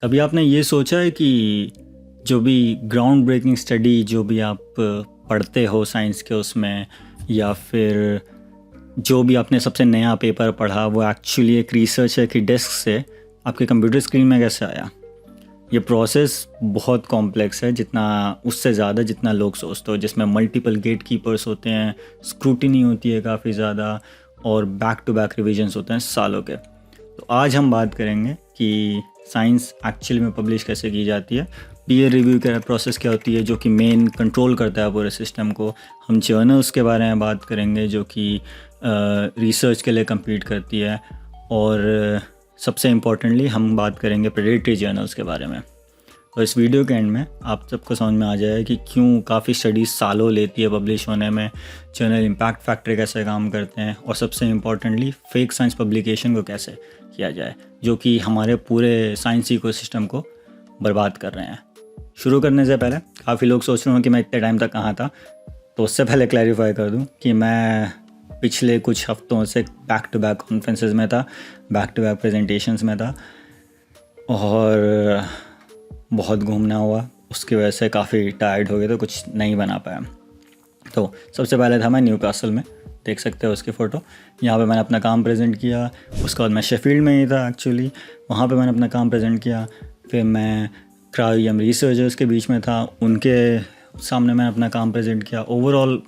कभी आपने ये सोचा है कि जो भी ग्राउंड ब्रेकिंग स्टडी जो भी आप पढ़ते हो साइंस के उसमें, या फिर जो भी आपने सबसे नया पेपर पढ़ा वो एक्चुअली एक रिसर्चर की डेस्क से आपके कंप्यूटर स्क्रीन में कैसे आया? ये प्रोसेस बहुत कॉम्प्लेक्स है, जितना उससे ज़्यादा जितना लोग सोचते हो, जिसमें मल्टीपल गेट कीपर्स होते हैं, स्क्रूटिनी होती है काफ़ी ज़्यादा, और बैक टू बैक रिविजन्स होते हैं सालों के। तो आज हम बात करेंगे कि साइंस एक्चुअली में पब्लिश कैसे की जाती है, पीयर रिव्यू का प्रोसेस क्या होती है जो कि मेन कंट्रोल करता है पूरे सिस्टम को। हम जर्नल्स के बारे में बात करेंगे जो कि रिसर्च के लिए कम्पीट करती है, और सबसे इम्पोर्टेंटली हम बात करेंगे प्रेडिक्टरी जर्नल्स के बारे में। तो इस वीडियो के एंड में आप सबको समझ में आ जाएगा कि क्यों काफ़ी स्टडीज़ सालों लेती है पब्लिश होने में, जर्नल इम्पैक्ट फैक्टर कैसे काम करते हैं, और सबसे इम्पोर्टेंटली फेक साइंस पब्लिकेशन को कैसे किया जाए, जो कि हमारे पूरे साइंस इकोसिस्टम को बर्बाद कर रहे हैं। शुरू करने से पहले काफ़ी लोग सोच रहे हो कि मैं इतने टाइम तक कहाँ था, तो उससे पहले क्लैरिफाई कर दूँ कि मैं पिछले कुछ हफ्तों से बैक टू बैक कॉन्फ्रेंसेस में था, बैक टू बैक प्रेजेंटेशंस में था, और बहुत घूमना हुआ। उसकी वजह से काफ़ी टायर्ड हो गए, तो कुछ नहीं बना पाया। तो सबसे पहले था मैं न्यू कासल में, देख सकते हो उसकी फ़ोटो। यहाँ पे मैंने अपना काम प्रेजेंट किया। उसके बाद मैं शेफील्ड में ही था एक्चुअली, वहाँ पे मैंने अपना काम प्रेजेंट किया। फिर मैं क्रायोएम रिसर्चर्स के बीच में था, उनके सामने मैंने अपना काम प्रेजेंट किया। ओवरऑल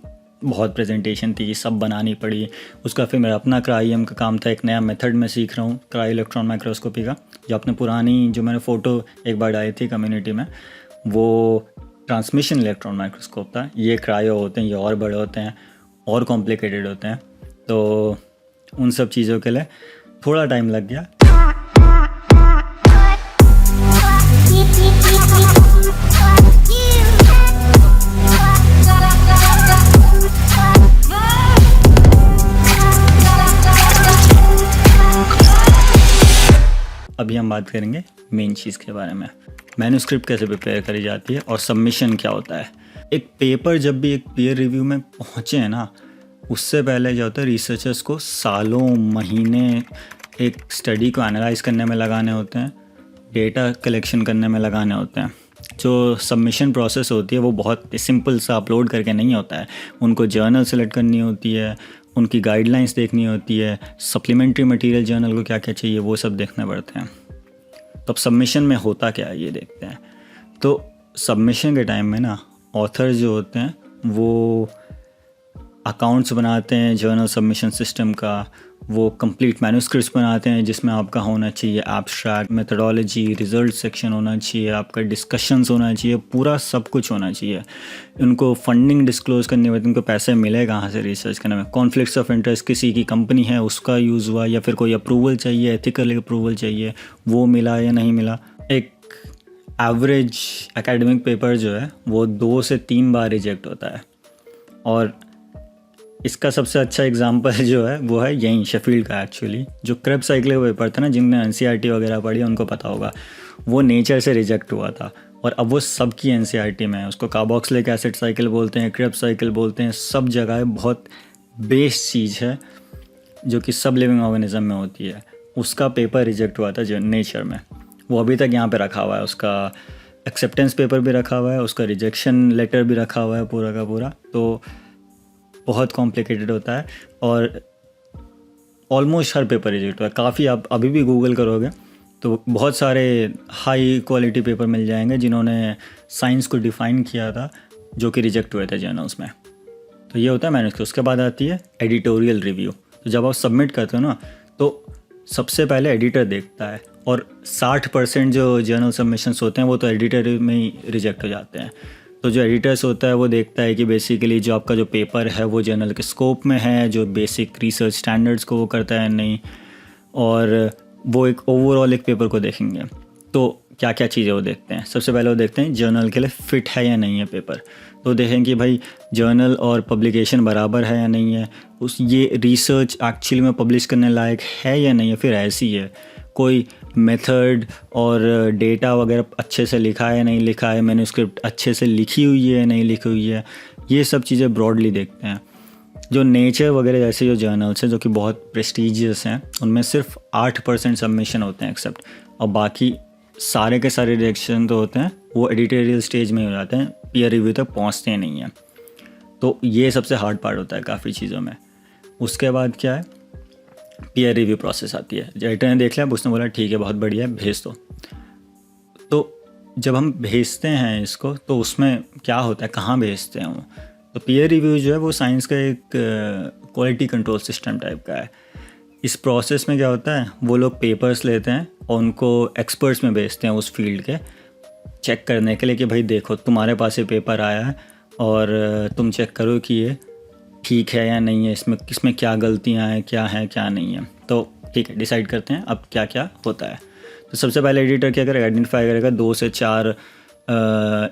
बहुत प्रेजेंटेशन थी, सब बनानी पड़ी। उसका फिर मेरा अपना क्रायोएम का काम था, एक नया मेथड मैं सीख रहा हूँ क्रायो इलेक्ट्रॉन माइक्रोस्कोपी का। जो अपने पुरानी जो मैंने फ़ोटो एक बार डाली थी कम्युनिटी में, वो ट्रांसमिशन इलेक्ट्रॉन माइक्रोस्कोप था। ये क्रायो होते हैं, ये और बड़े होते हैं और कॉम्प्लिकेटेड होते हैं, तो उन सब चीज़ों के लिए थोड़ा टाइम लग गया। अभी हम बात करेंगे मेन चीज़ के बारे में, मैन्युस्क्रिप्ट कैसे प्रिपेयर करी जाती है और सबमिशन क्या होता है। एक पेपर जब भी एक पीयर रिव्यू में पहुँचे हैं ना, उससे पहले क्या होता है, रिसर्चर्स को सालों महीने एक स्टडी को एनालाइज करने में लगाने होते हैं, डेटा कलेक्शन करने में लगाने होते हैं। जो सबमिशन प्रोसेस होती है वो बहुत सिंपल सा अपलोड करके नहीं होता है। उनको जर्नल सेलेक्ट करनी होती है, उनकी गाइडलाइंस देखनी होती है, सप्लीमेंट्री मटेरियल जर्नल को क्या क्या चाहिए वो सब देखने पड़ते हैं। तो अब सबमिशन में होता क्या है ये देखते हैं। तो सबमिशन के टाइम में ना ऑथर जो होते हैं वो अकाउंट्स बनाते हैं जर्नल सबमिशन सिस्टम का, वो कंप्लीट मैन्युस्क्रिप्ट्स बनाते हैं जिसमें आपका होना चाहिए एब्स्ट्रैक्ट, मेथडोलॉजी, रिजल्ट सेक्शन होना चाहिए, आपका डिस्कशंस होना चाहिए, पूरा सब कुछ होना चाहिए। उनको फंडिंग डिस्क्लोज करनी होती है, उनको पैसे मिले कहाँ से रिसर्च करने में, कॉन्फ्लिक्ट्स ऑफ इंटरेस्ट, किसी की कंपनी है उसका यूज़ हुआ, या फिर कोई अप्रूवल चाहिए, एथिकल अप्रूवल चाहिए, वो मिला या नहीं मिला। एक एवरेज एकेडमिक पेपर जो है वो 2 से 3 बार रिजेक्ट होता है, और इसका सबसे अच्छा एग्जांपल जो है वो है यहीं शेफील्ड का एक्चुअली। जो क्रेब्स साइकिल का पेपर था ना, जिनने एनसीईआरटी वगैरह पढ़ी उनको पता होगा, वो नेचर से रिजेक्ट हुआ था, और अब वो सबकी एनसीईआरटी में है। उसको कार्बोक्सिलिक एसिड साइकिल बोलते हैं, क्रेब्स साइकिल बोलते हैं, सब जगह बहुत बेस चीज़ है जो कि सब लिविंग ऑर्गेनिज्म में होती है। उसका पेपर रिजेक्ट हुआ था जो नेचर में, वो अभी तक यहाँ पे रखा हुआ है। उसका एक्सेप्टेंस पेपर भी रखा हुआ है, उसका रिजेक्शन लेटर भी रखा हुआ है पूरा का पूरा। तो बहुत कॉम्प्लिकेटेड होता है, और ऑलमोस्ट हर पेपर रिजेक्ट हुआ है। काफ़ी आप अभी भी गूगल करोगे तो बहुत सारे हाई क्वालिटी पेपर मिल जाएंगे जिन्होंने साइंस को डिफ़ाइन किया था, जो कि रिजेक्ट हुए थे जर्नल्स में। तो ये होता है मैन्युस्क्रिप्ट। उसके बाद आती है एडिटोरियल रिव्यू। तो जब आप सबमिट करते हो ना, तो सबसे पहले एडिटर देखता है, और 60% जो जर्नल सबमिशंस होते हैं वो तो एडिटर में ही रिजेक्ट हो जाते हैं। तो जो एडिटर्स होता है वो देखता है कि बेसिकली जो आपका जो पेपर है वो जर्नल के स्कोप में है, जो बेसिक रिसर्च स्टैंडर्ड्स को वो करता है नहीं, और वो एक ओवरऑल एक पेपर को देखेंगे। तो क्या क्या चीज़ें वो देखते हैं, सबसे पहले वो देखते हैं जर्नल के लिए फ़िट है या नहीं है पेपर। तो देखें कि भाई जर्नल और पब्लिकेशन बराबर है या नहीं है, उस ये रिसर्च एक्चुअली में पब्लिश करने लायक है या नहीं है, फिर ऐसी है कोई मेथड और डेटा वगैरह अच्छे से लिखा है नहीं लिखा है, मैन्युस्क्रिप्ट अच्छे से लिखी हुई है नहीं लिखी हुई है, ये सब चीज़ें ब्रॉडली देखते हैं। जो नेचर वगैरह जैसे जो जर्नल्स हैं जो कि बहुत प्रेस्टीजियस हैं, उनमें सिर्फ 8% सबमिशन होते हैं एक्सेप्ट, और बाकी सारे के सारे रिएक्शन तो होते हैं वो एडिटोरियल स्टेज में हो जाते हैं, पीयर रिव्यू तक पहुंचते नहीं हैं। तो ये सबसे हार्ड पार्ट होता है काफ़ी चीज़ों में। उसके बाद क्या है, पीयर रिव्यू प्रोसेस आती है। एडिटर ने देख लिया, उसने बोला ठीक है बहुत बढ़िया है, भेज दो। तो जब हम भेजते हैं इसको तो उसमें क्या होता है, कहाँ भेजते हैं वो, तो पीयर रिव्यू जो है वो साइंस का एक क्वालिटी कंट्रोल सिस्टम टाइप का है। इस प्रोसेस में क्या होता है, वो लोग पेपर्स लेते हैं और उनको एक्सपर्ट्स में भेजते हैं उस फील्ड के, चेक करने के लिए कि भाई देखो तुम्हारे पास ये पेपर आया है और तुम चेक करो कि ये ठीक है या नहीं है, इसमें क्या गलतियाँ हैं, क्या नहीं है। तो ठीक है, डिसाइड करते हैं अब क्या क्या होता है। तो सबसे पहले एडिटर क्या करेगा, आइडेंटिफाई करेगा 2 से 4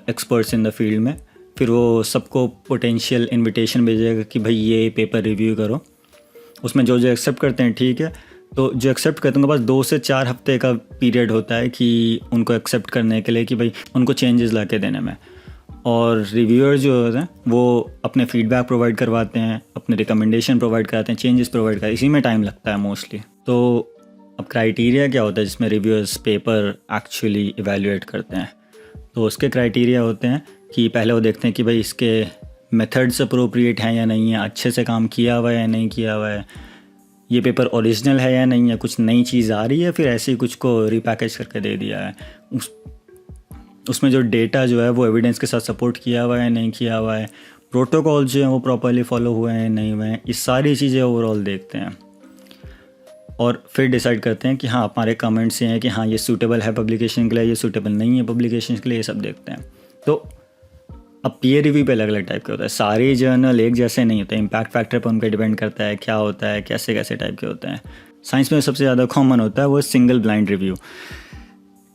एक्सपर्ट्स इन द फील्ड में, फिर वो सबको पोटेंशियल इनविटेशन भेजेगा कि भाई ये पेपर रिव्यू करो। उसमें जो एक्सेप्ट करते हैं ठीक है, तो जो एक्सेप्ट करते हैं उनके पास 2 से 4 हफ्ते का पीरियड होता है कि उनको एक्सेप्ट करने के लिए, कि भाई उनको चेंजेस ला के देने में। और रिव्यूअर जो होते हैं वो अपने फीडबैक प्रोवाइड करवाते हैं, अपने रिकमेंडेशन प्रोवाइड कराते हैं, चेंजेस प्रोवाइड कराते हैं, इसी में टाइम लगता है मोस्टली। तो अब क्राइटेरिया क्या होता है जिसमें रिव्यूअर्स पेपर एक्चुअली इवैल्यूएट करते हैं, तो उसके क्राइटेरिया होते हैं कि पहले वो देखते हैं कि भाई इसके मेथड्स अप्रोप्रिएट हैं या नहीं है, अच्छे से काम किया हुआ है या नहीं किया हुआ है, ये पेपर ओरिजिनल है या नहीं है, कुछ नई चीज़ आ रही है, फिर ऐसे ही कुछ को रिपैकेज करके दे दिया है, उसमें जो डेटा जो है वो एविडेंस के साथ सपोर्ट किया हुआ है नहीं किया हुआ है, प्रोटोकॉल जो हैं वो प्रॉपर्ली फॉलो हुए हैं नहीं हुए हैं, ये सारी चीज़ें ओवरऑल देखते हैं। और फिर डिसाइड करते हैं कि हाँ हमारे कमेंट्स ये हैं कि हाँ ये सूटेबल है पब्लिकेशन के लिए, ये सूटेबल नहीं है पब्लिकेशन के लिए, ये सब देखते हैं। तो अब पीयर रिव्यू पे अलग अलग टाइप के होता है, सारे जर्नल एक जैसे नहीं होते, इम्पैक्ट फैक्टर पर उन पर डिपेंड करता है क्या होता है, कैसे कैसे टाइप के होते हैं। साइंस में सबसे ज़्यादा कॉमन होता है वो सिंगल ब्लाइंड रिव्यू।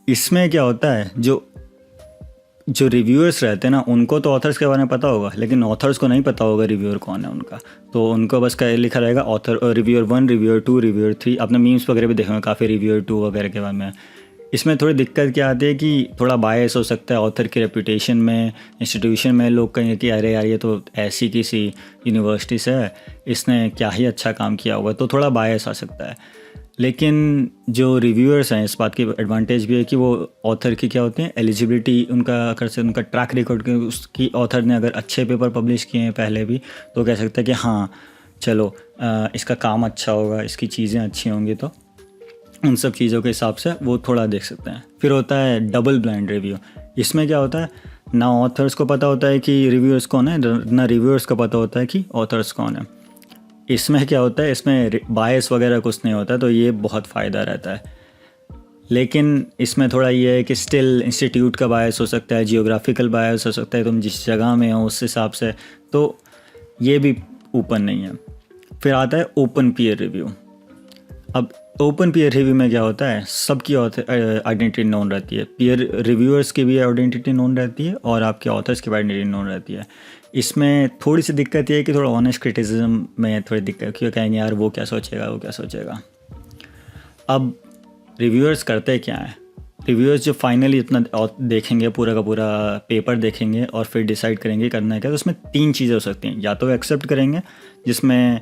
इसमें क्या होता है, जो रिव्यूअर्स रहते हैं ना उनको तो ऑथर्स के बारे में पता होगा, लेकिन ऑथर्स को नहीं पता होगा रिव्यूअर कौन है उनका। तो उनको बस क्या लिखा रहेगा, ऑथर रिव्यूअर 1, रिव्यूअर 2, रिव्यूअर 3। आपने मीम्स वगैरह भी देखे होंगे काफ़ी रिव्यूअर 2 वगैरह के बारे में। इसमें थोड़ी दिक्कत क्या आती है कि थोड़ा बायस हो सकता है ऑथर की रेपुटेशन में, इंस्टीट्यूशन में। लोग कहेंगे कि अरे यार ये तो ऐसी किसी यूनिवर्सिटी से है, इसने क्या ही अच्छा काम किया होगा, तो थोड़ा बायस आ सकता है। लेकिन जो रिव्यूअर्स हैं इस बात की एडवांटेज भी है कि वो ऑथर की क्या होते हैं, एलिजिबिलिटी उनका कर सकते, उनका ट्रैक रिकॉर्ड के उसकी ऑथर ने अगर अच्छे पेपर पब्लिश किए हैं पहले भी, तो कह सकते हैं कि हाँ चलो इसका काम अच्छा होगा, इसकी चीज़ें अच्छी होंगी, तो उन सब चीज़ों के हिसाब से वो थोड़ा देख सकते हैं। फिर होता है डबल ब्लाइंड रिव्यू। इसमें क्या होता है, ना ऑथर्स को पता होता है कि रिव्यूअर्स कौन है, ना रिव्यूअर्स को पता होता है कि ऑथर्स कौन है। इसमें क्या होता है, इसमें बायस वगैरह कुछ नहीं होता, तो ये बहुत फ़ायदा रहता है। लेकिन इसमें थोड़ा ये है कि स्टिल इंस्टीट्यूट का बायस हो सकता है, जियोग्राफिकल बायस हो सकता है, तुम जिस जगह में हो उस हिसाब से, तो ये भी ओपन नहीं है। फिर आता है ओपन पीयर रिव्यू। अब ओपन पीयर रिव्यू में क्या होता है, सबकी आइडेंटिटी नोन रहती है, पीयर रिव्यूअर्स की भी आइडेंटिटी नोन रहती है और आपके ऑथर्स की भी आइडेंटिटी नोन रहती है। इसमें थोड़ी सी दिक्कत ये है कि थोड़ा ऑनेस्ट क्रिटिसिज्म में थोड़ी दिक्कत, क्यों कहेंगे यार वो क्या सोचेगा। अब रिव्यूअर्स करते क्या है, रिव्यूअर्स जो फाइनली इतना देखेंगे, पूरा का पूरा पेपर देखेंगे और फिर डिसाइड करेंगे करना है क्या, तो उसमें 3 चीज़ें हो सकती हैं। या तो एक्सेप्ट करेंगे, जिसमें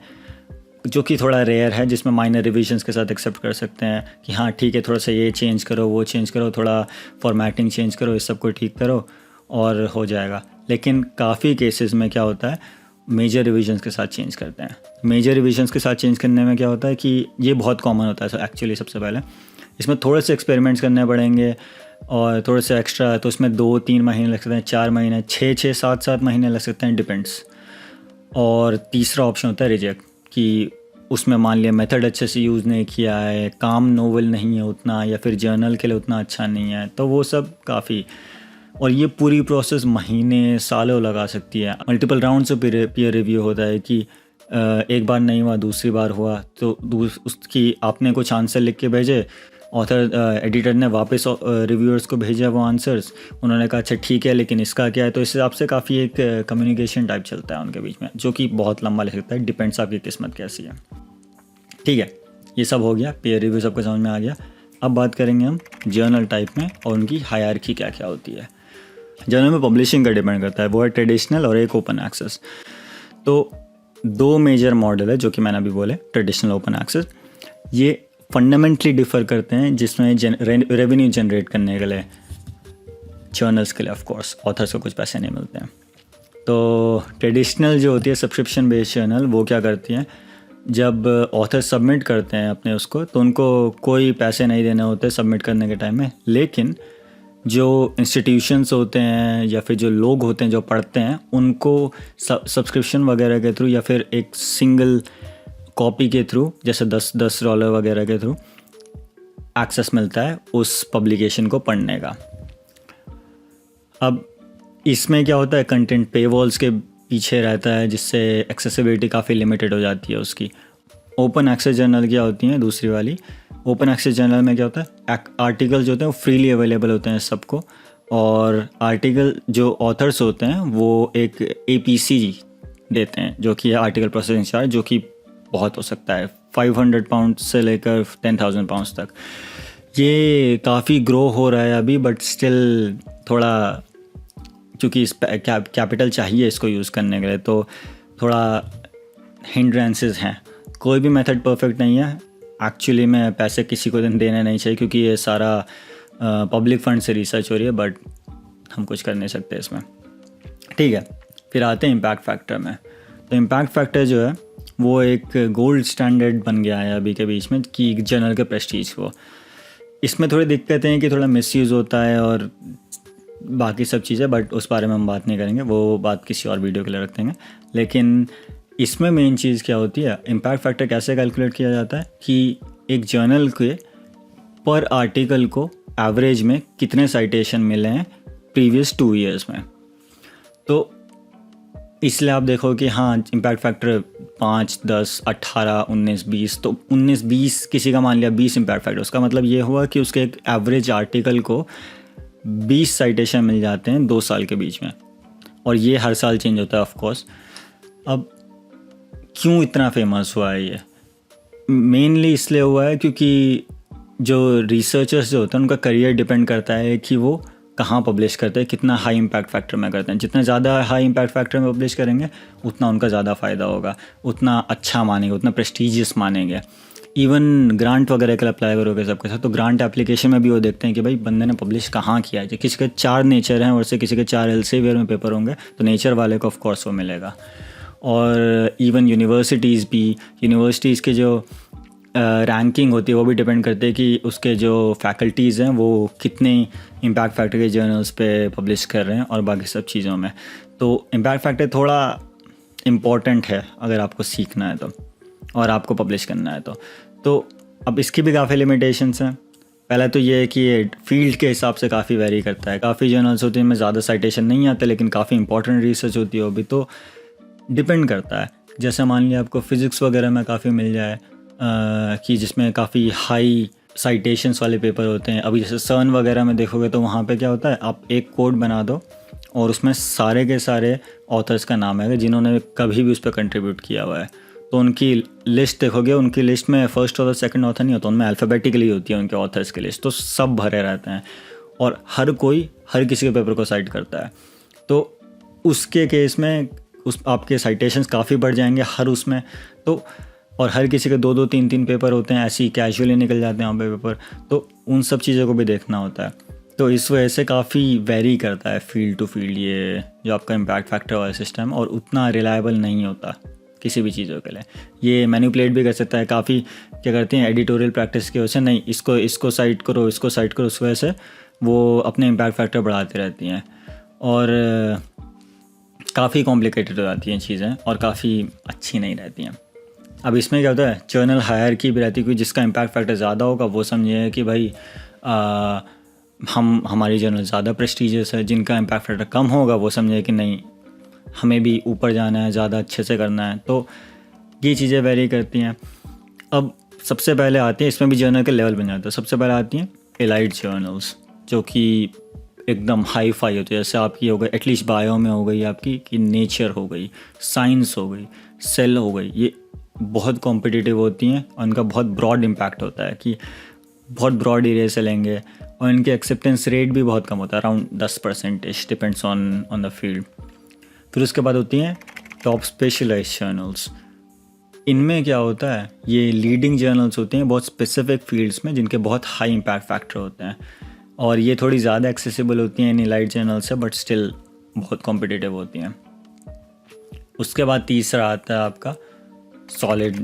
जो कि थोड़ा रेयर है, जिसमें माइनर रिविजन्स के साथ एक्सेप्ट कर सकते हैं कि हाँ ठीक है, थोड़ा सा ये चेंज करो, वो चेंज करो, थोड़ा फॉर्मेटिंग चेंज करो, इस सब को ठीक करो और हो जाएगा। लेकिन काफ़ी केसेस में क्या होता है, मेजर रिविजन्स के साथ चेंज करते हैं। मेजर रिविजन्स के साथ चेंज करने में क्या होता है कि ये बहुत कॉमन होता है एक्चुअली। सबसे पहले इसमें थोड़े से एक्सपेरिमेंट्स करने पड़ेंगे और थोड़े से एक्स्ट्रा, तो उसमें 2-3 महीने लग सकते हैं, 4 महीने, 6-6, 7-7 महीने लग सकते हैं, डिपेंड्स। और तीसरा ऑप्शन होता है रिजेक्ट, कि उसमें मान लिया मेथड अच्छे से यूज़ नहीं किया है, काम नोवेल नहीं है उतना, या फिर जर्नल के लिए उतना अच्छा नहीं है, तो वो सब काफ़ी। और ये पूरी प्रोसेस महीने सालों लगा सकती है। मल्टीपल राउंड से पीयर रिव्यू होता है कि एक बार नहीं हुआ, दूसरी बार हुआ, तो उसकी आपने कुछ आंसर लिख के भेजे, ऑथर एडिटर ने वापस रिव्यूअर्स को भेजा वो आंसर्स, उन्होंने कहा अच्छा ठीक है लेकिन इसका क्या है, तो इस हिसाब से काफ़ी एक कम्युनिकेशन टाइप चलता है उनके बीच में, जो कि बहुत लंबा लग सकता है, डिपेंड्स आपकी किस्मत कैसी है। ठीक है, ये सब हो गया, पीयर रिव्यू सबको समझ में आ गया। अब बात करेंगे हम जर्नल टाइप में और उनकी हायरार्की क्या क्या होती है। जर्नल में पब्लिशिंग का डिपेंड करता है, वो है ट्रेडिशनल और एक ओपन एक्सेस। तो 2 मेजर मॉडल है जो कि मैंने अभी बोले, ट्रेडिशनल ओपन एक्सेस। ये फंडामेंटली डिफ़र करते हैं, जिसमें रेवेन्यू जनरेट करने के लिए जर्नल्स के लिए ऑफ कोर्स ऑथर्स को कुछ पैसे नहीं मिलते हैं। तो ट्रेडिशनल जो होती है सब्सक्रिप्शन बेस्ड जर्नल, वो क्या करती हैं, जब ऑथर सबमिट करते हैं अपने उसको, तो उनको कोई पैसे नहीं देने होते सबमिट करने के टाइम में। लेकिन जो इंस्टीट्यूशंस होते हैं या फिर जो लोग होते हैं जो पढ़ते हैं, उनको सब्सक्रिप्शन वगैरह के थ्रू या फिर एक सिंगल कॉपी के थ्रू, जैसे $10 वगैरह के थ्रू एक्सेस मिलता है उस पब्लिकेशन को पढ़ने का। अब इसमें क्या होता है, कंटेंट पे वॉल्स के पीछे रहता है, जिससे एक्सेसिबिलिटी काफ़ी लिमिटेड हो जाती है उसकी। ओपन एक्सेस जर्नल क्या होती हैं, दूसरी वाली ओपन एक्सेस जर्नल में क्या होता है, आर्टिकल जो होते हैं वो फ्रीली अवेलेबल होते हैं सबको, और आर्टिकल जो ऑथर्स होते हैं वो एक APC देते हैं, जो कि आर्टिकल प्रोसेसिंग चार्ज, जो कि बहुत हो सकता है £500 से लेकर £10,000 तक। ये काफ़ी ग्रो हो रहा है अभी, बट स्टिल थोड़ा, क्योंकि इस कैपिटल चाहिए इसको यूज़ करने के लिए, तो थोड़ा हिंड्रेंसेस हैं। कोई भी मेथड परफेक्ट नहीं है एक्चुअली में, पैसे किसी को देने नहीं चाहिए, क्योंकि ये सारा पब्लिक फंड से रिसर्च हो रही है, बट हम कुछ कर नहीं सकते इसमें। ठीक है, फिर आते हैं इम्पैक्ट फैक्टर में। तो इम्पैक्ट फैक्टर जो है वो एक गोल्ड स्टैंडर्ड बन गया है अभी के बीच में कि जर्नल के प्रेस्टीज को। इसमें थोड़ी दिक्कतें हैं कि थोड़ा मिसयूज़ होता है और बाकी सब चीज़ें, बट उस बारे में हम बात नहीं करेंगे, वो बात किसी और वीडियो के लिए रख देंगे। लेकिन इसमें मेन चीज़ क्या होती है, इम्पैक्ट फैक्टर कैसे कैलकुलेट किया जाता है कि एक जर्नल के पर आर्टिकल को एवरेज में कितने साइटेशन मिले हैं प्रीवियस 2 ईयर्स में। तो इसलिए आप देखो कि हाँ, इम्पैक्ट फैक्टर 5, 10, 18, 19, 20, तो 19, 20 किसी का मान लिया 20 इम्पैक्ट फैक्टर, उसका मतलब ये हुआ कि उसके एक एवरेज आर्टिकल को 20 साइटेशन मिल जाते हैं 2 साल के बीच में, और ये हर साल चेंज होता है ऑफ कोर्स। अब क्यों इतना फेमस हुआ है ये? मेनली इसलिए हुआ है क्योंकि जो रिसर्चर्स जो होते हैं उनका करियर डिपेंड करता है कि वो कहाँ पब्लिश करते हैं, कितना हाई इम्पैक्ट फैक्टर में करते हैं। जितना ज़्यादा हाई इम्पैक्ट फैक्टर में पब्लिश करेंगे उतना उनका ज़्यादा फ़ायदा होगा, उतना अच्छा मानेंगे, उतना प्रेस्टीजियस मानेंगे। इवन ग्रांट वगैरह के अप्लाई करोगे सबके साथ, तो ग्रांट एप्लीकेशन में भी वो देखते हैं कि भाई बंदे ने पब्लिश कहाँ किया है। किसी के 4 नेचर हैं और से किसी के 4 एल्सेवियर में पेपर होंगे, तो नेचर वाले को ऑफ कोर्स वो मिलेगा। और इवन यूनिवर्सिटीज़ के जो रैंकिंग होती है वो भी डिपेंड करती है कि उसके जो फैकल्टीज़ हैं वो कितने इम्पैक्ट फैक्टर के जर्नल्स पे पब्लिश कर रहे हैं और बाकी सब चीज़ों में। तो इम्पैक्ट फैक्टर थोड़ा इम्पॉर्टेंट है अगर आपको सीखना है तो, और आपको पब्लिश करना है तो अब इसकी भी काफ़ी लिमिटेशंस हैं। पहला तो ये है कि ये फील्ड के हिसाब से काफ़ी वेरी करता है। काफ़ी जर्नल्स होते हैं में ज़्यादा साइटेशन नहीं आते, लेकिन काफ़ी इंपॉर्टेंट रिसर्च होती है वो भी, तो डिपेंड करता है। जैसे मान लिया आपको फ़िज़िक्स वगैरह में काफ़ी मिल जाए कि जिसमें काफ़ी हाई साइटेशंस वाले पेपर होते हैं। अभी जैसे सर्न वगैरह में देखोगे तो वहाँ पे क्या होता है, आप एक कोड बना दो और उसमें सारे के सारे ऑथर्स का नाम है जिन्होंने कभी भी उस पर कंट्रीब्यूट किया हुआ है। तो उनकी लिस्ट देखोगे, उनकी लिस्ट में फर्स्ट ऑथर सेकंड ऑथर नहीं होता, उनमें अल्फ़ाबेटिकली होती है उनके ऑथर्स की लिस्ट। तो सब भरे रहते हैं और हर कोई हर किसी के पेपर को साइट करता है। तो उसके केस में आपके साइटेशंस काफ़ी बढ़ जाएंगे हर उसमें। तो और हर किसी के 2-2, 3-3 पेपर होते हैं, ऐसे ही कैजुअली निकल जाते हैं वहाँ पे पेपर। तो उन सब चीज़ों को भी देखना होता है। तो इस वजह से काफ़ी वेरी करता है फील्ड टू फील्ड ये जो आपका इम्पैक्ट फैक्टर वाला सिस्टम, और उतना रिलायबल नहीं होता किसी भी चीज़ों के लिए। ये मैनिपुलेट भी कर सकता है। काफ़ी क्या करते हैं एडिटोरियल प्रैक्टिस की वजह से, नहीं इसको साइट करो, इसको साइट करो, उस वजह से वो अपने इम्पैक्ट फैक्टर बढ़ाती रहती हैं और काफ़ी कॉम्प्लिकेटेड हो जाती हैं चीज़ें और काफ़ी अच्छी नहीं रहती हैं। अब इसमें क्या होता है, जर्नल हायरार्की भी रहती है, क्योंकि जिसका इम्पैक्ट फैक्टर ज़्यादा होगा वो समझे कि भाई हमारी जर्नल ज़्यादा प्रेस्टीजियस है। जिनका इम्पैक्ट फैक्टर कम होगा वो समझे कि नहीं, हमें भी ऊपर जाना है, ज़्यादा अच्छे से करना है। तो ये चीज़ें वेरी करती हैं। अब सबसे पहले आती हैं, इसमें भी जर्नल के लेवल बन जाता है। सबसे पहले आती हैं एलाइट जर्नल्स, जो कि एकदम हाई फाई होती है। जैसे आपकी हो गई एटलीस्ट बायो में हो गई आपकी, कि नेचर हो गई, साइंस हो गई, सेल हो गई। ये बहुत कॉम्पिटिटिव होती हैं और इनका बहुत ब्रॉड इम्पैक्ट होता है कि बहुत ब्रॉड एरिया से लेंगे, और इनके एक्सेप्टेंस रेट भी बहुत कम होता है, around 10%, depends on the field. फिर उसके बाद होती हैं टॉप स्पेशलाइज्ड जर्नल्स। इनमें क्या होता है, ये लीडिंग जर्नल्स होते हैं बहुत स्पेसिफिक फील्ड्स में जिनके बहुत हाई इम्पैक्ट फैक्टर होते हैं, और ये थोड़ी ज़्यादा एक्सेसिबल होती हैं इन इलाइट जर्नल से, बट स्टिल बहुत कॉम्पिटिटिव होती हैं। उसके बाद तीसरा आता है आपका सॉलिड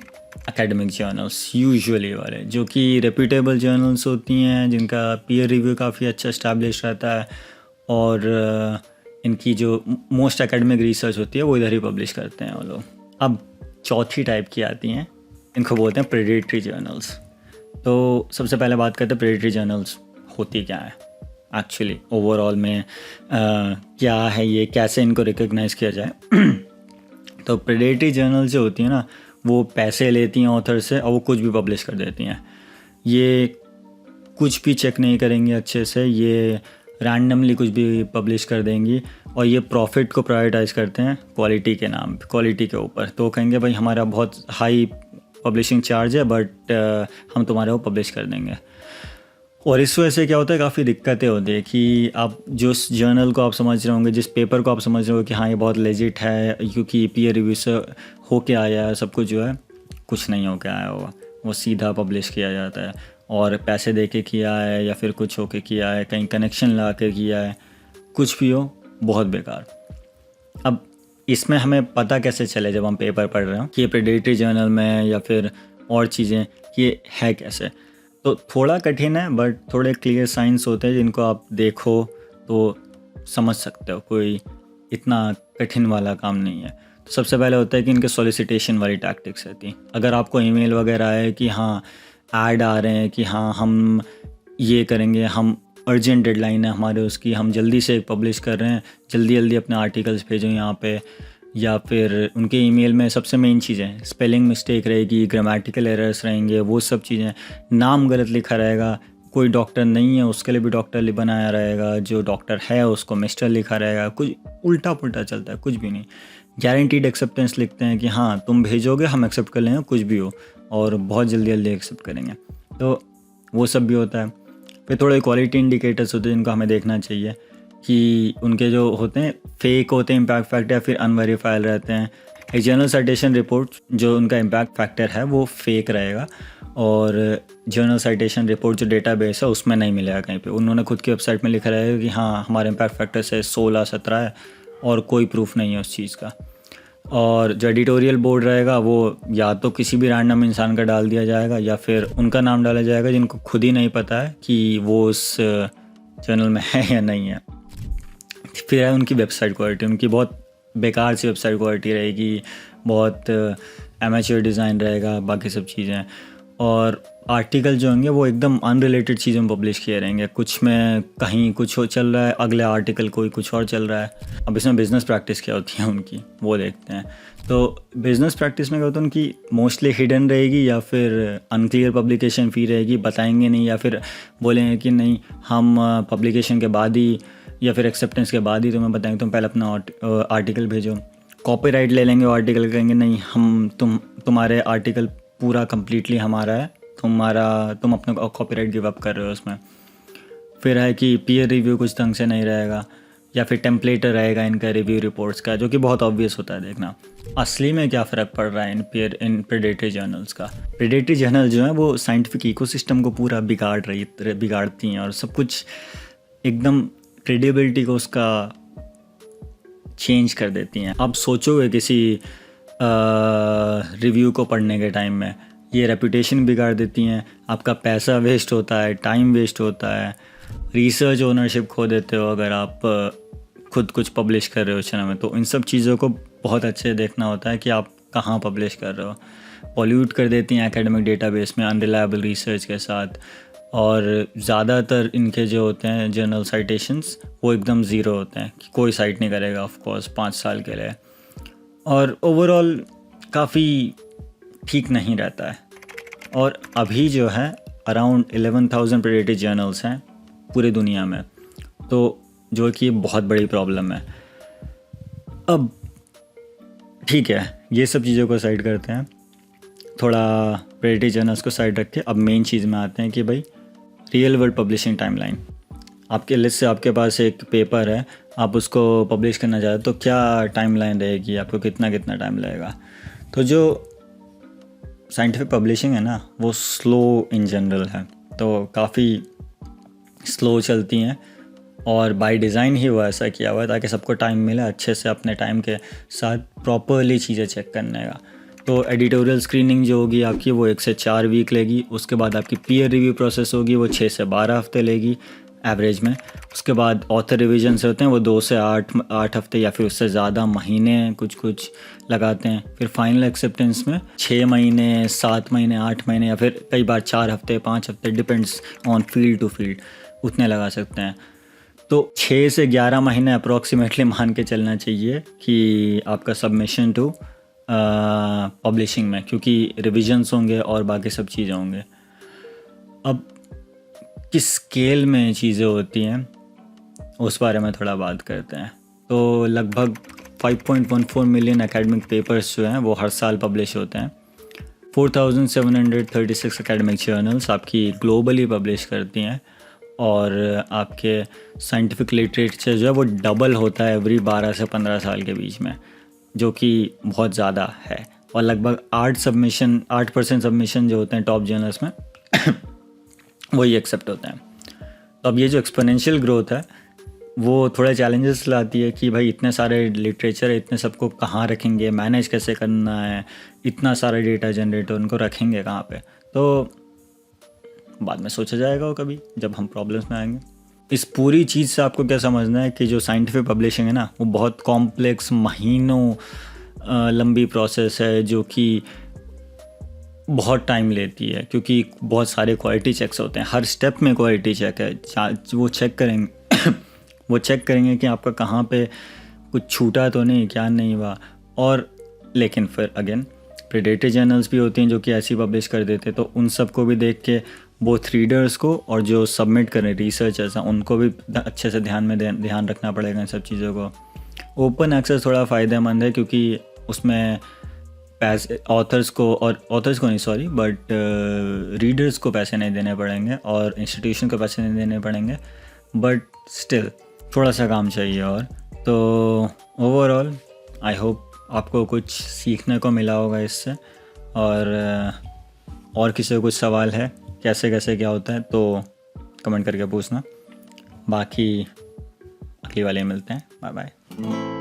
एकेडमिक जर्नल्स, यूजुअली वाले, जो कि रेप्यूटेबल जर्नल्स होती हैं, जिनका पीयर रिव्यू काफ़ी अच्छा इस्टेब्लिश रहता है, और इनकी जो मोस्ट एकेडमिक रिसर्च होती है वो इधर ही पब्लिश करते हैं वो लोग। अब चौथी टाइप की आती हैं, इनको बोलते हैं प्रेडेटरी जर्नल्स। तो सबसे पहले बात करते हैं प्रेडेटरी जर्नल्स होती क्या है एक्चुअली, ओवरऑल में क्या है ये, कैसे इनको रिकग्नाइज़ किया जाए। तो प्रेडेटरी जर्नल जो होती हैं ना, वो पैसे लेती हैं ऑथर से और वो कुछ भी पब्लिश कर देती हैं। ये कुछ भी चेक नहीं करेंगी अच्छे से, ये रैंडमली कुछ भी पब्लिश कर देंगी, और ये प्रॉफिट को प्रायोरिटाइज़ करते हैं क्वालिटी के नाम पे, क्वालिटी के ऊपर। तो कहेंगे भाई हमारा बहुत हाई पब्लिशिंग चार्ज है, बट हम तुम्हारे वो पब्लिश कर देंगे। और इस वजह से क्या होता है, काफ़ी दिक्कतें होती है कि आप जिस जर्नल को आप समझ रहे होंगे, जिस पेपर को आप समझ रहे हो कि हाँ ये बहुत लेजिट है क्योंकि पीयर रिव्यू से होके आया है, सब कुछ जो है कुछ नहीं होके आया होगा, वो सीधा पब्लिश किया जाता है, और पैसे दे के किया है या फिर कुछ होके किया है, कहीं कनेक्शन लगा के किया है, कुछ भी हो, बहुत बेकार। अब इसमें हमें पता कैसे चले जब हम पेपर पढ़ रहे हो कि ये प्रेडेटरी जर्नल में या फिर और चीज़ें, ये है कैसे? तो थोड़ा कठिन है, बट थोड़े क्लियर साइंस होते हैं जिनको आप देखो तो समझ सकते हो, कोई इतना कठिन वाला काम नहीं है। तो सबसे पहले होता है कि इनके सॉलिसिटेशन वाली टैक्टिक्स रहती हैं। अगर आपको ईमेल वगैरह आए कि हाँ ऐड आ रहे हैं कि हाँ हम ये करेंगे, हम अर्जेंट डेडलाइन है हमारे उसकी, हम जल्दी से पब्लिश कर रहे हैं, जल्दी जल्दी अपने आर्टिकल्स भेजो यहाँ पे, या फिर उनके ईमेल में सबसे मेन चीज़ें स्पेलिंग मिस्टेक रहेगी, ग्रामेटिकल एरर्स रहेंगे, वो सब चीज़ें, नाम गलत लिखा रहेगा, कोई डॉक्टर नहीं है उसके लिए भी डॉक्टर बनाया रहेगा, जो डॉक्टर है उसको मिस्टर लिखा रहेगा, कुछ उल्टा पुल्टा चलता है, कुछ भी नहीं। गारंटीड एक्सेप्टेंस लिखते हैं कि हाँ तुम भेजोगे हम एक्सेप्ट कर लेंगे, कुछ भी हो, और बहुत जल्दी जल्दी एक्सेप्ट करेंगे, तो वो सब भी होता है। फिर थोड़े क्वालिटी इंडिकेटर्स होते हैं जिनको हमें देखना चाहिए कि उनके जो होते हैं फेक होते हैं इम्पैक्ट फैक्टर, या फिर अनवेरीफाइड रहते हैं। एक जर्नल साइटेशन रिपोर्ट जो उनका इम्पैक्ट फैक्टर है वो फेक रहेगा, और जर्नल साइटेशन रिपोर्ट जो डेटाबेस है उसमें नहीं मिलेगा कहीं पे। उन्होंने खुद की वेबसाइट में लिखा रहेगा कि हाँ हमारे इम्पैक्ट फैक्टर से 16-17 है, और कोई प्रूफ नहीं है उस चीज़ का। और जो एडिटोरियल बोर्ड रहेगा वो या तो किसी भी रैंडम इंसान का डाल दिया जाएगा, या फिर उनका नाम डाला जाएगा जिनको खुद ही नहीं पता है कि वो उस जर्नल में है या नहीं है। फिर है उनकी वेबसाइट क्वालिटी, उनकी बहुत बेकार सी वेबसाइट क्वालिटी रहेगी, बहुत एमेच्योर डिज़ाइन रहेगा, बाकी सब चीज़ें। और आर्टिकल जो होंगे वो एकदम अनरिलेटेड चीज़ों में पब्लिश किए रहेंगे, कुछ में कहीं कुछ हो चल रहा है, अगले आर्टिकल कोई कुछ और चल रहा है। अब इसमें बिज़नेस प्रैक्टिस क्या होती है उनकी, वो देखते हैं। तो बिज़नेस प्रैक्टिस में क्या होता है उनकी, मोस्टली हिडन रहेगी, या फिर अनक्लियर पब्लिकेशन फ़ी रहेगी, बताएंगे नहीं, या फिर बोलेंगे कि नहीं हम पब्लिकेशन के बाद ही या फिर एक्सेप्टेंस के बाद ही तुम्हें बताएंगे, तुम पहले अपना आर्टिकल भेजो। कॉपीराइट ले लेंगे आर्टिकल, कहेंगे नहीं हम तुम्हारे आर्टिकल पूरा कम्प्लीटली हमारा है, तुम अपना कॉपीराइट गिव अप कर रहे हो उसमें। फिर है कि पीयर रिव्यू कुछ ढंग से नहीं रहेगा, या फिर टेम्पलेट रहेगा इनका रिव्यू रिपोर्ट्स का, जो कि बहुत ऑब्वियस होता है देखना। असली में क्या फ़र्क पड़ रहा है इन प्रेडेटरी जर्नल्स का। प्रेडेटरी जर्नल जो है वो साइंटिफिक इकोसिस्टम को पूरा बिगाड़ती हैं, और सब कुछ एकदम क्रेडिबिलिटी को उसका चेंज कर देती हैं। आप सोचोगे किसी रिव्यू को पढ़ने के टाइम में, ये रेपुटेशन बिगाड़ देती हैं, आपका पैसा वेस्ट होता है, टाइम वेस्ट होता है, रिसर्च ओनरशिप खो देते हो अगर आप खुद कुछ पब्लिश कर रहे हो चैनल में। तो इन सब चीज़ों को बहुत अच्छे से देखना होता है कि आप कहाँ पब्लिश कर रहे हो। पॉल्यूट कर देती हैं एकेडमिक डेटाबेस में अनरिलायबल रिसर्च के साथ, और ज़्यादातर इनके जो होते हैं जर्नल साइटेशंस वो एकदम ज़ीरो होते हैं, कि कोई साइट नहीं करेगा ऑफ कोर्स 5 साल के लिए, और ओवरऑल काफ़ी ठीक नहीं रहता है। और अभी जो है अराउंड 11,000 प्रेडेटरी जर्नल्स हैं पूरी दुनिया में, तो जो कि बहुत बड़ी प्रॉब्लम है। अब ठीक है, ये सब चीज़ों को साइड करते हैं, थोड़ा प्रेडेटरी जर्नल्स को साइड रख के अब मेन चीज़ में आते हैं कि भाई रियल वर्ल्ड पब्लिशिंग टाइमलाइन। आपके लिस्ट से आपके पास एक पेपर है, आप उसको पब्लिश करना चाहते हो, तो क्या टाइमलाइन रहेगी, आपको कितना टाइम लगेगा। तो जो साइंटिफिक पब्लिशिंग है ना वो स्लो इन जनरल है, तो काफ़ी स्लो चलती हैं और बाय डिज़ाइन ही वो ऐसा किया हुआ है ताकि सबको टाइम मिले अच्छे से अपने टाइम के साथ प्रॉपरली चीज़ें चेक करने का। तो एडिटोरियल स्क्रीनिंग जो होगी आपकी वो 1 से 4 वीक लेगी, उसके बाद आपकी पीयर रिव्यू प्रोसेस होगी वो 6 से 12 हफ्ते लेगी एवरेज में। उसके बाद ऑथर रिविजन से होते हैं वो 2 से 8 हफ्ते या फिर उससे ज़्यादा महीने कुछ लगाते हैं। फिर फाइनल एक्सेप्टेंस में 6 महीने, 7 महीने, 8 महीने या फिर कई बार 4 हफ्ते, 5 हफ्ते, depends on field to field, उतने लगा सकते हैं। तो 6 से 11 महीने अप्रॉक्सीमेटली मान के चलना चाहिए कि आपका सबमिशन टू पब्लिशिंग में, क्योंकि रिविजन्स होंगे और बाकी सब चीज़ें होंगे। अब किस स्केल में चीज़ें होती हैं उस बारे में थोड़ा बात करते हैं। तो लगभग 5.14 मिलियन एकेडमिक पेपर्स जो हैं वो हर साल पब्लिश होते हैं। 4736 एकेडमिक जर्नल्स आपकी ग्लोबली पब्लिश करती हैं और आपके साइंटिफिक लिटरेचर जो है वो डबल होता है एवरी 12 से 15 साल के बीच में, जो कि बहुत ज़्यादा है। और लगभग 8% सबमिशन जो होते हैं टॉप जर्नल्स में वही एक्सेप्ट होते हैं। तो अब ये जो एक्सपोनेंशियल ग्रोथ है वो थोड़े चैलेंजेस लाती है कि भाई इतने सारे लिटरेचर है, इतने सबको कहाँ रखेंगे, मैनेज कैसे करना है, इतना सारा डेटा जनरेट उनको रखेंगे कहाँ पे। तो बाद में सोचा जाएगा वो कभी जब हम प्रॉब्लम्स में आएंगे। इस पूरी चीज़ से आपको क्या समझना है कि जो साइंटिफिक पब्लिशिंग है ना वो बहुत कॉम्प्लेक्स, महीनों लंबी प्रोसेस है जो कि बहुत टाइम लेती है, क्योंकि बहुत सारे क्वालिटी चेक्स होते हैं, हर स्टेप में क्वालिटी चेक है। वो चेक करेंगे वो चेक करेंगे कि आपका कहाँ पे कुछ छूटा तो नहीं, क्या नहीं हुआ। और लेकिन फिर अगेन प्रेडेटरी जर्नल्स भी होती हैं जो कि ऐसी पब्लिश कर देते, तो उन सब को भी देख के बोथ रीडर्स को और जो सबमिट करें रिसर्चर्स हैं उनको भी अच्छे से ध्यान रखना पड़ेगा इन सब चीज़ों को। ओपन एक्सेस थोड़ा फ़ायदेमंद है क्योंकि उसमें पैसे ऑथर्स को नहीं सॉरी बट रीडर्स को पैसे नहीं देने पड़ेंगे और इंस्टीट्यूशन को पैसे नहीं देने पड़ेंगे, बट स्टिल थोड़ा सा काम चाहिए। और तो ओवरऑल आई होप आपको कुछ सीखने को मिला होगा इससे। और किसी को कुछ सवाल है कैसे कैसे क्या होता है तो कमेंट करके पूछना। बाकी अगली वाले मिलते हैं, बाय बाय।